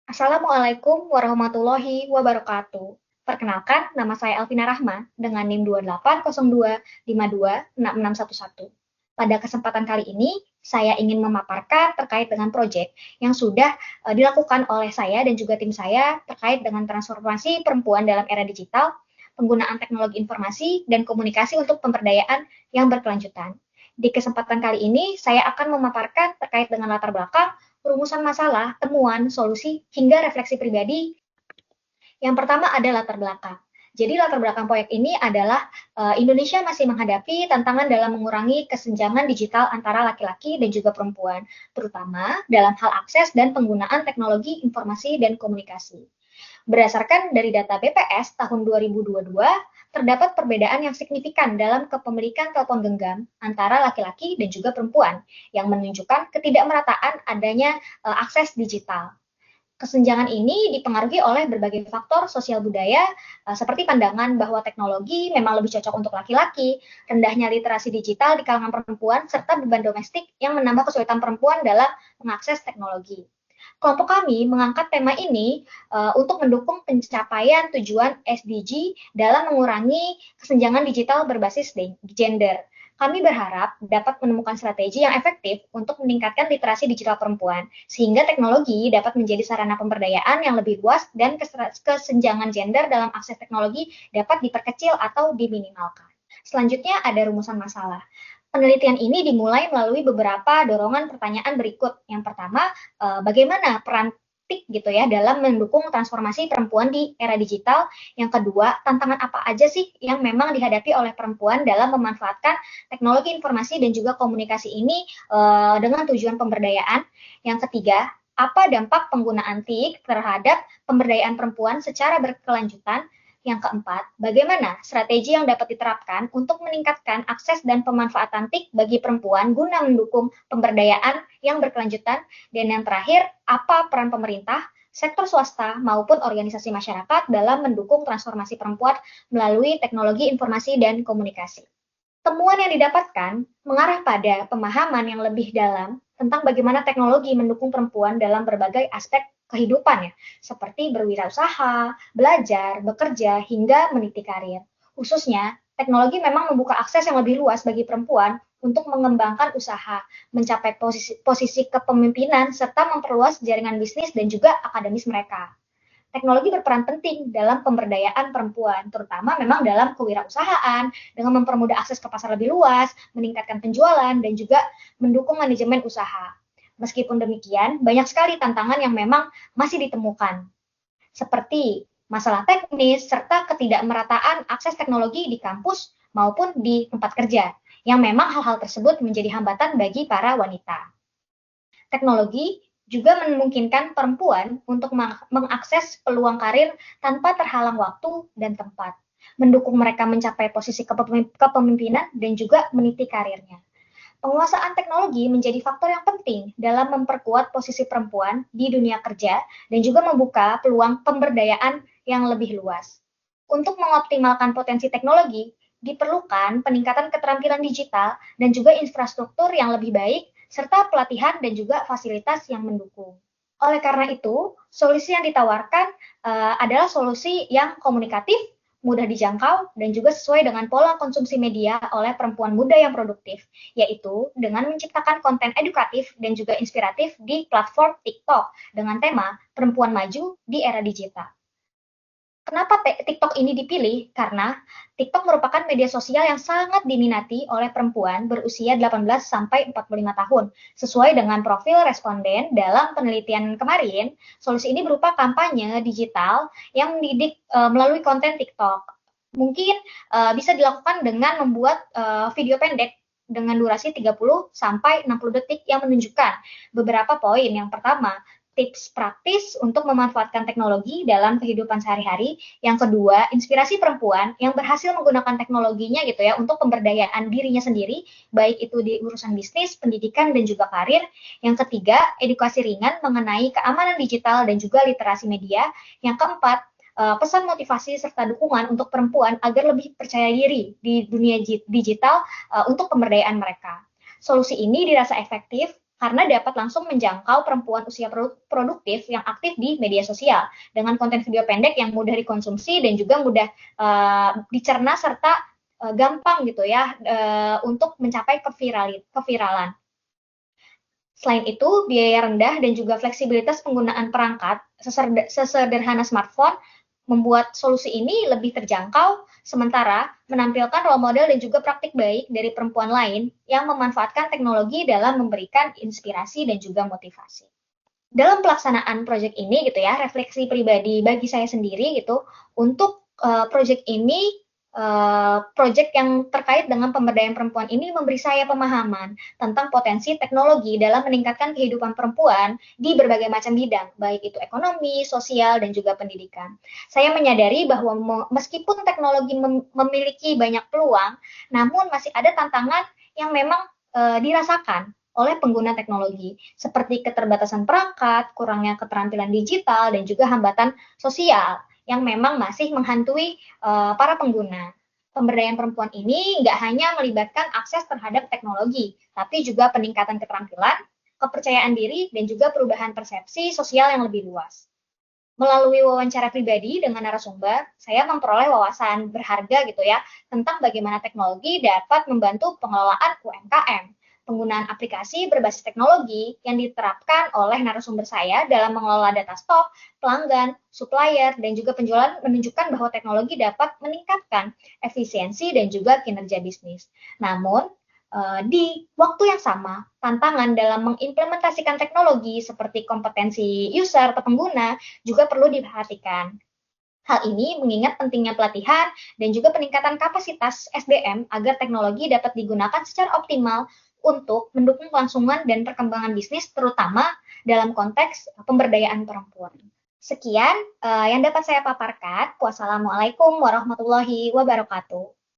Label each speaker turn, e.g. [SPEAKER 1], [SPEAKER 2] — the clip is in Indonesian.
[SPEAKER 1] Assalamualaikum warahmatullahi wabarakatuh. Perkenalkan, nama saya Alvina Rahma dengan NIM 2802526611. Pada kesempatan kali ini, saya ingin memaparkan terkait dengan proyek yang sudah dilakukan oleh saya dan juga tim saya terkait dengan transformasi perempuan dalam era digital, penggunaan teknologi informasi dan komunikasi untuk pemberdayaan yang berkelanjutan. Di kesempatan kali ini, saya akan memaparkan terkait dengan latar belakang, rumusan masalah, temuan, solusi, hingga refleksi pribadi. Yang pertama ada latar belakang. Jadi latar belakang proyek ini adalah Indonesia masih menghadapi tantangan dalam mengurangi kesenjangan digital antara laki-laki dan juga perempuan, terutama dalam hal akses dan penggunaan teknologi informasi dan komunikasi. Berdasarkan dari data BPS tahun 2022, terdapat perbedaan yang signifikan dalam kepemilikan telepon genggam antara laki-laki dan juga perempuan, yang menunjukkan ketidakmerataan adanya akses digital. Kesenjangan ini dipengaruhi oleh berbagai faktor sosial budaya, seperti pandangan bahwa teknologi memang lebih cocok untuk laki-laki, rendahnya literasi digital di kalangan perempuan, serta beban domestik yang menambah kesulitan perempuan dalam mengakses teknologi. Kelompok kami mengangkat tema ini untuk mendukung pencapaian tujuan SDG dalam mengurangi kesenjangan digital berbasis gender. Kami berharap dapat menemukan strategi yang efektif untuk meningkatkan literasi digital perempuan, sehingga teknologi dapat menjadi sarana pemberdayaan yang lebih luas dan kesenjangan gender dalam akses teknologi dapat diperkecil atau diminimalkan. Selanjutnya ada rumusan masalah. Penelitian ini dimulai melalui beberapa dorongan pertanyaan berikut. Yang pertama, bagaimana peran TIK gitu ya dalam mendukung transformasi perempuan di era digital. Yang kedua, tantangan apa aja sih yang memang dihadapi oleh perempuan dalam memanfaatkan teknologi informasi dan juga komunikasi ini dengan tujuan pemberdayaan. Yang ketiga, apa dampak penggunaan TIK terhadap pemberdayaan perempuan secara berkelanjutan. Yang keempat, bagaimana strategi yang dapat diterapkan untuk meningkatkan akses dan pemanfaatan TIK bagi perempuan guna mendukung pemberdayaan yang berkelanjutan. Dan yang terakhir, apa peran pemerintah, sektor swasta, maupun organisasi masyarakat dalam mendukung transformasi perempuan melalui teknologi informasi dan komunikasi. Temuan yang didapatkan mengarah pada pemahaman yang lebih dalam tentang bagaimana teknologi mendukung perempuan dalam berbagai aspek kehidupan ya, seperti berwirausaha, belajar, bekerja, hingga meniti karir. Khususnya, teknologi memang membuka akses yang lebih luas bagi perempuan untuk mengembangkan usaha, mencapai posisi kepemimpinan, serta memperluas jaringan bisnis dan juga akademis mereka. Teknologi berperan penting dalam pemberdayaan perempuan, terutama memang dalam kewirausahaan, dengan mempermudah akses ke pasar lebih luas, meningkatkan penjualan, dan juga mendukung manajemen usaha. Meskipun demikian, banyak sekali tantangan yang memang masih ditemukan, seperti masalah teknis, serta ketidakmerataan akses teknologi di kampus maupun di tempat kerja, yang memang hal-hal tersebut menjadi hambatan bagi para wanita. Teknologi juga memungkinkan perempuan untuk mengakses peluang karir tanpa terhalang waktu dan tempat, mendukung mereka mencapai posisi kepemimpinan dan juga meniti karirnya. Penguasaan teknologi menjadi faktor yang penting dalam memperkuat posisi perempuan di dunia kerja dan juga membuka peluang pemberdayaan yang lebih luas. Untuk mengoptimalkan potensi teknologi, diperlukan peningkatan keterampilan digital dan juga infrastruktur yang lebih baik, serta pelatihan dan juga fasilitas yang mendukung. Oleh karena itu, solusi yang ditawarkan adalah solusi yang komunikatif, mudah dijangkau, dan juga sesuai dengan pola konsumsi media oleh perempuan muda yang produktif, yaitu dengan menciptakan konten edukatif dan juga inspiratif di platform TikTok dengan tema Perempuan Maju di Era Digital. Kenapa TikTok ini dipilih? Karena TikTok merupakan media sosial yang sangat diminati oleh perempuan berusia 18 sampai 45 tahun. Sesuai dengan profil responden dalam penelitian kemarin, solusi ini berupa kampanye digital yang mendidik melalui konten TikTok. Mungkin bisa dilakukan dengan membuat video pendek dengan durasi 30 sampai 60 detik yang menunjukkan beberapa poin. Yang pertama, tips praktis untuk memanfaatkan teknologi dalam kehidupan sehari-hari. Yang kedua, inspirasi perempuan yang berhasil menggunakan teknologinya gitu ya untuk pemberdayaan dirinya sendiri, baik itu di urusan bisnis, pendidikan, dan juga karir. Yang ketiga, edukasi ringan mengenai keamanan digital dan juga literasi media. Yang keempat, pesan motivasi serta dukungan untuk perempuan agar lebih percaya diri di dunia digital untuk pemberdayaan mereka. Solusi ini dirasa efektif karena dapat langsung menjangkau perempuan usia produktif yang aktif di media sosial dengan konten video pendek yang mudah dikonsumsi dan juga mudah dicerna serta gampang gitu ya untuk mencapai keviralan. Selain itu, biaya rendah dan juga fleksibilitas penggunaan perangkat sesederhana smartphone membuat solusi ini lebih terjangkau, sementara menampilkan role model dan juga praktik baik dari perempuan lain yang memanfaatkan teknologi dalam memberikan inspirasi dan juga motivasi. Dalam pelaksanaan proyek ini gitu ya, refleksi pribadi bagi saya sendiri gitu, untuk proyek ini proyek yang terkait dengan pemberdayaan perempuan ini memberi saya pemahaman tentang potensi teknologi dalam meningkatkan kehidupan perempuan di berbagai macam bidang, baik itu ekonomi, sosial, dan juga pendidikan. Saya menyadari bahwa meskipun teknologi memiliki banyak peluang, namun masih ada tantangan yang memang dirasakan oleh pengguna teknologi, seperti keterbatasan perangkat, kurangnya keterampilan digital, dan juga hambatan sosial yang memang masih menghantui para pengguna. Pemberdayaan perempuan ini nggak hanya melibatkan akses terhadap teknologi, tapi juga peningkatan keterampilan, kepercayaan diri, dan juga perubahan persepsi sosial yang lebih luas. Melalui wawancara pribadi dengan narasumber, saya memperoleh wawasan berharga gitu ya, tentang bagaimana teknologi dapat membantu pengelolaan UMKM. Penggunaan aplikasi berbasis teknologi yang diterapkan oleh narasumber saya dalam mengelola data stok, pelanggan, supplier, dan juga penjualan menunjukkan bahwa teknologi dapat meningkatkan efisiensi dan juga kinerja bisnis. Namun, di waktu yang sama, tantangan dalam mengimplementasikan teknologi seperti kompetensi user atau pengguna juga perlu diperhatikan. Hal ini mengingat pentingnya pelatihan dan juga peningkatan kapasitas SDM agar teknologi dapat digunakan secara optimal untuk mendukung kelangsungan dan perkembangan bisnis, terutama dalam konteks pemberdayaan perempuan. Sekian yang dapat saya paparkan. Wassalamualaikum warahmatullahi wabarakatuh.